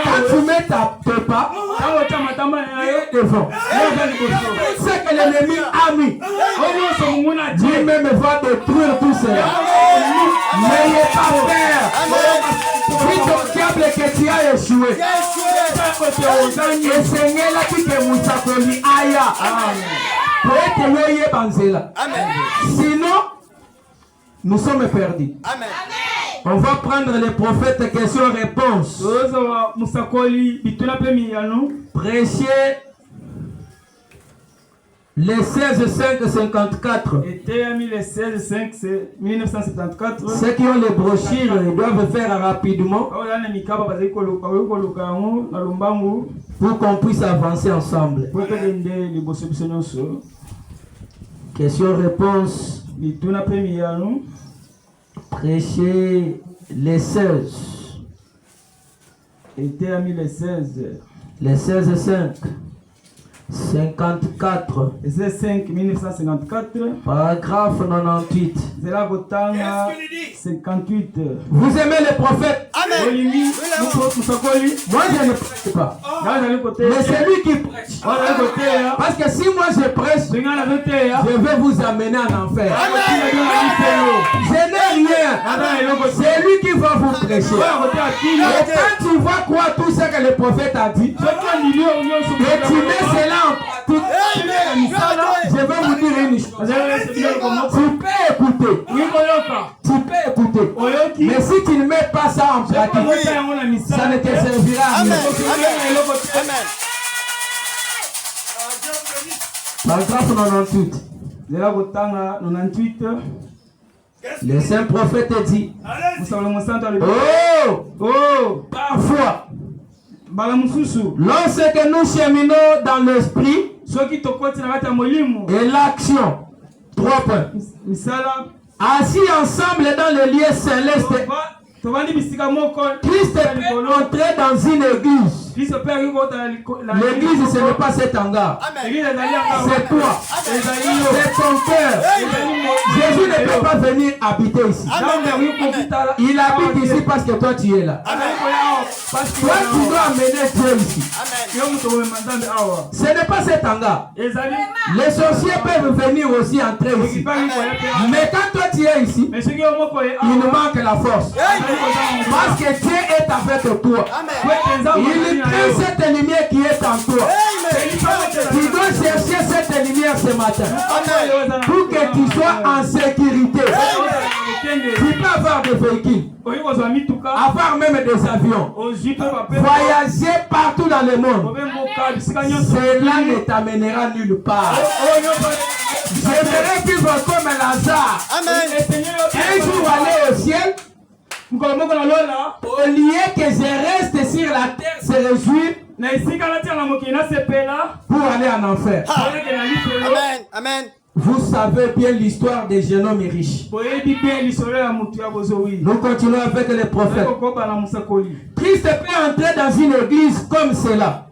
Quand tu mets tes pas devant, c'est que l'ennemi a mis. Lui-même va détruire tout cela. N'ayez pas peur. Si ton diable que tu as échoué, et Seigneur l'a dit que Moussakoli aya. Pour être loyé banzela. Sinon, nous sommes perdus. Amen. On va prendre les prophètes questions-réponses. Prêcher les 16-5-54. Ceux qui ont les brochures, ils doivent faire rapidement pour qu'on puisse avancer ensemble. Questions-réponses. Prêcher les 16. Les 16-5. 54. 1954. Paragraphe 98. 58. Vous aimez les prophètes? Amen. Moi je ne prêche pas. Mais c'est lui qui prêche. Parce que si moi je prêche, je vais vous amener en enfer. Je n'ai rien. C'est lui qui va vous prêcher. Et quand tu vas croire tout ce que le prophète a dit, et tu mets cela en pratique, je vais vous dire une chose. Tu peux écouter. Tu peux écouter. Mais si tu ne mets pas ça en pratique, ça ne te servira à rien. Paragraphe 98. Le saint prophète dit, parfois, lorsque nous cheminons dans l'esprit et l'action, 3 points, assis ensemble dans le lieu céleste, Christ peut entrer dans une église. L'église, ce n'est pas cet hangar. C'est toi. C'est ton cœur. Jésus ne peut pas venir habiter ici. Il habite ici parce que toi tu es là. Toi tu dois amener Dieu ici. Ce n'est pas cet hangar. Les sorciers peuvent venir aussi entrer ici. Mais quand toi tu es ici, il nous manque la force. Parce que Dieu est avec toi. Il crée cette lumière qui est en toi. Tu dois chercher cette lumière ce matin. Pour que tu sois en sécurité. Tu peux avoir des véhicules. Avoir même des avions. Voyager partout dans le monde. Cela ne t'amènera nulle part. J'aimerais vivre comme Lazare. Un jour aller au ciel. Au lieu que je reste sur la terre, se réjouir pour aller en enfer. Amen. Amen. Vous savez bien l'histoire des jeunes hommes riches. Nous continuons avec les prophètes. Christ peut entrer dans une église comme cela.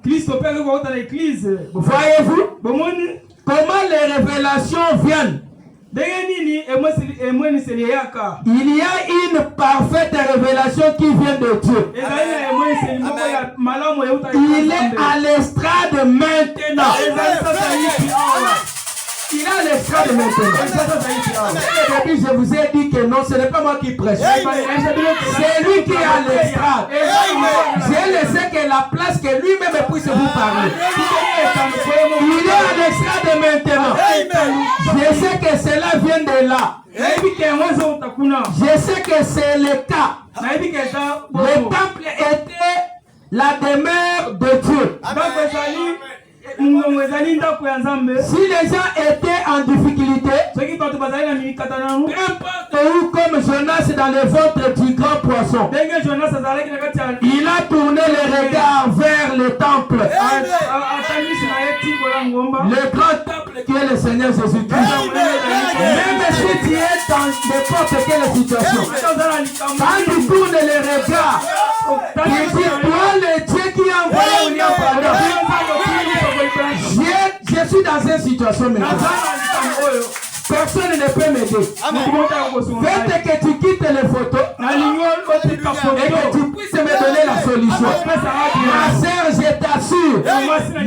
Voyez-vous comment les révélations viennent? Il y a une parfaite révélation qui vient de Dieu. Il est à l'estrade maintenant. Il a l'estrade maintenant. Et depuis, je vous ai dit que non, ce n'est pas moi qui prêche. C'est lui qui est à l'estrade. Je le sais que la place que lui-même puisse vous parler. Il est à l'estrade maintenant. Je sais que cela vient de là. Je sais que c'est le cas. Le temple était la demeure de Dieu. Si les gens étaient en difficulté, ou comme Jonas dans le ventre du grand poisson, il a tourné le regard vers le temple, le grand temple qui est le Seigneur Jésus-Christ. Même si tu es dans n'importe quelle situation, quand tu tournes le regard, tu dis, toi le Dieu qui a envoyé William Branham. Je suis dans une situation maintenant. Que Personne ne peut m'aider. Faites que tu quittes les photos et que tu puisses me donner la solution. Ma sœur, je t'assure,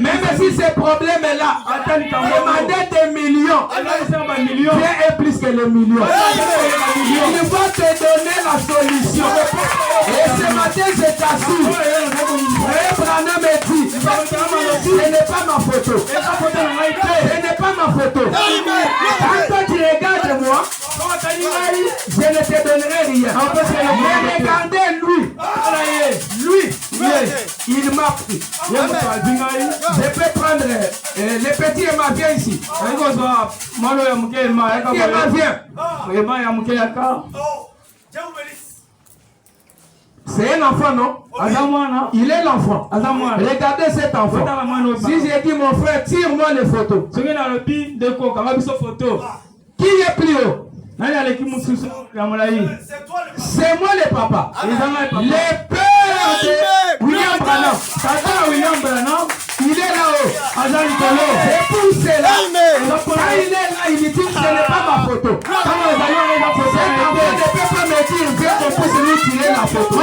même si ce problème est là, demander des millions, Dieu est plus que les millions. Il va te donner la solution. Et ce matin, je t'assure, Frère Branham me dit, ce n'est pas ma photo. Ce n'est pas ma photo. Quand toi tu regardes moi, je ne te donnerai rien. Mais regardez lui. Il m'a pris. Je peux prendre le petit et ma vient ici. Et ma vient. C'est un enfant, non? Il est l'enfant. Regardez cet enfant. Si j'ai dit mon frère, tire-moi les photos. Qui est plus haut? C'est moi le papa. Le père de William Branham. Il est là-haut. C'est pour cela. Quand il est là, il dit que ce n'est pas ma photo. Cet enfant ne peut pas me dire viens qu'on puisse lui tirer la photo.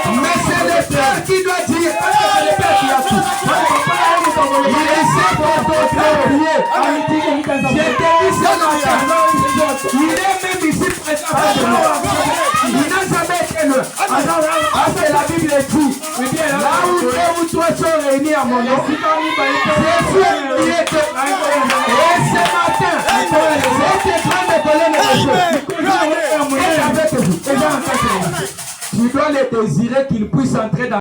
Mais c'est le père qui doit dire. C'est le père qui a tout. Il essaie de t'oublier. J'étais ici il est même ici présent. Il n'a jamais été loin. Parce que la Bible dit, là où deux ou trois sont réunis à mon nom, je suis qui est. Et ce matin, cette grande colonne de Dieu est avec vous. Tu dois les désirer qu'ils puissent entrer dans